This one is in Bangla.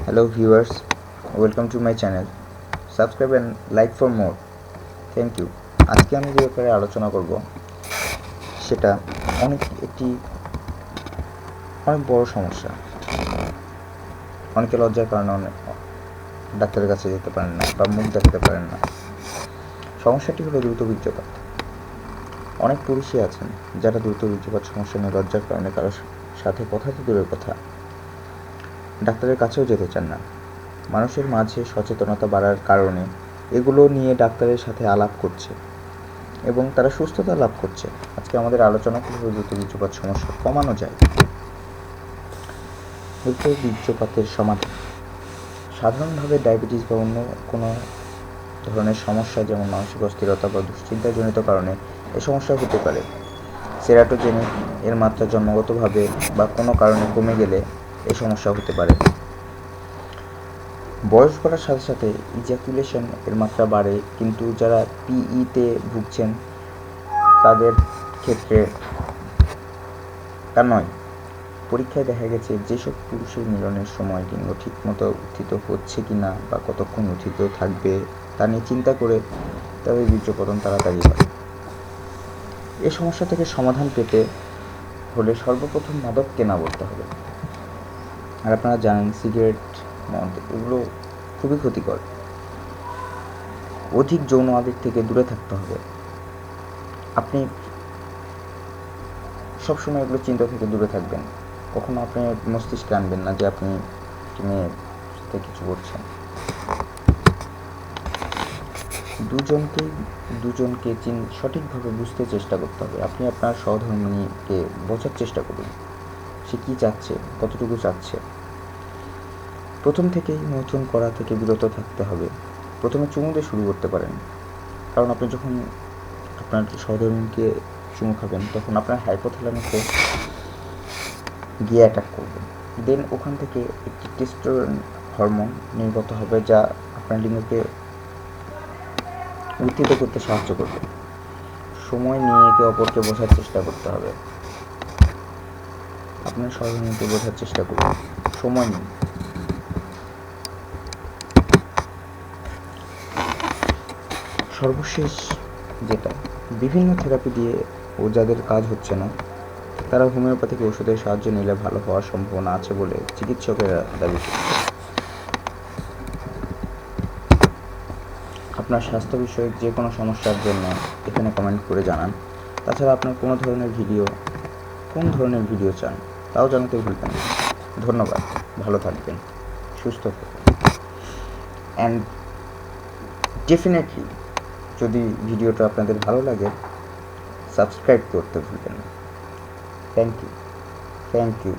Hello viewers, welcome to my channel. Subscribe and like for more. Thank you. আজকে আমি যে ব্যাপারে আলোচনা করব সেটা অনেক বড় সমস্যা। অনেকে লজ্জার কারণে ডাক্তারের কাছে যেতে পারেন না বা মুখ দেখাতে পারেন না। সমস্যাটি হলো দ্রুত বীর্যপাত। অনেক পুরুষই আছেন যারা দ্রুত বীর্যপাত সমস্যা নিয়ে লজ্জার কারণে কারোর সাথে কথা তো দূরের কথা, ডাক্তারের কাছেও যেতে চান না। মানুষের মাঝে সচেতনতা বাড়ার কারণে এগুলো নিয়ে ডাক্তারের সাথে আলাপ করছে এবং তারা সুস্থতা লাভ করছে। আজকে আমাদের আলোচনা কীভাবে দ্রুত বীর্যপাত সমস্যা কমানো যায়। দ্রুত বীর্যপাতের সমাধান সাধারণভাবে ডায়াবেটিস বা অন্য কোনো ধরনের সমস্যা যেমন মানসিক অস্থিরতা বা দুশ্চিন্তাজনিত কারণে এই সমস্যা হতে পারে। সেরাটোজেন এর মাত্রা জন্মগতভাবে বা কোনো কারণে কমে গেলে এই সমস্যা হতে পারে। বয়স বাড়ার সাথে সাথে ইজাকুলেশন এর মাত্রা বাড়ে, কিন্তু যারা পিইতে ভুগছেন তাদের ক্ষেত্রে তা নয়। পরীক্ষায় দেখা গেছে যেসব পুরুষের মিলনের সময় লিঙ্গ ঠিকমতো উত্থিত হচ্ছে কিনা বা কতক্ষণ উত্থিত থাকবে তা নিয়ে চিন্তা করে তাদের বীর্যপতন তাড়াতাড়ি হয়। এই সমস্যা থেকে সমাধান পেতে হলে সর্বপ্রথম মাদককে না বলতে হবে। আর আপনারা জানেন সিগারেট, মদ এগুলো খুবই ক্ষতিকর। অধিক যৌন আবেগ থেকে দূরে থাকতে হবে। আপনি সবসময় এগুলো চিন্তা থেকে দূরে থাকবেন। কখনো আপনি মস্তিষ্কে আনবেন না যে আপনি মেয়ের সাথে কিছু করছেন। দুজনকে সঠিকভাবে বুঝতে চেষ্টা করতে হবে। আপনি আপনার সহধর্মিণীকে বোঝার চেষ্টা করুন সে কী চাচ্ছে, কতটুকু চাচ্ছে। প্রথম থেকেই মৈথুন করা থেকে বিরত থাকতে হবে। প্রথমে চুমু দিয়ে শুরু করতে পারেন, কারণ আপনি যখন আপনার সহধর্মিণীকে চুমু খাবেন তখন আপনার হাইপোথ্যালামাসে গিয়ে অ্যাটাক করবে। দেন ওখান থেকে একটি টেস্টোস্টেরন হরমোন নির্গত হবে যা আপনার লিঙ্গকে উত্থিত করতে সাহায্য করবে। সময় নিয়ে একে অপরকে বোঝার চেষ্টা করতে হবে। আপনার সহধর্মিণীকে বোঝার চেষ্টা করুন, সময় নিন। সর্বশেষ যেটা, বিভিন্ন থেরাপি দিয়ে ও যাদের কাজ হচ্ছে না তারা হোমিওপ্যাথিক ওষুধের সাহায্য নিলে ভালো হওয়ার সম্ভাবনা আছে বলে চিকিৎসকেরা দাবি করছে। আপনার স্বাস্থ্য বিষয়ক যে কোনো সমস্যার জন্য এখানে কমেন্ট করে জানান। তাছাড়া আপনার কোন ধরনের ভিডিও চান তাও জানাতে ভুলবেন না। ধন্যবাদ, ভালো থাকবেন, সুস্থ থাকবেন, অ্যান্ড ডেফিনেটলি যদি ভিডিওটা আপনাদের ভালো লাগে সাবস্ক্রাইব করতে ভুলবেন না। Thank you.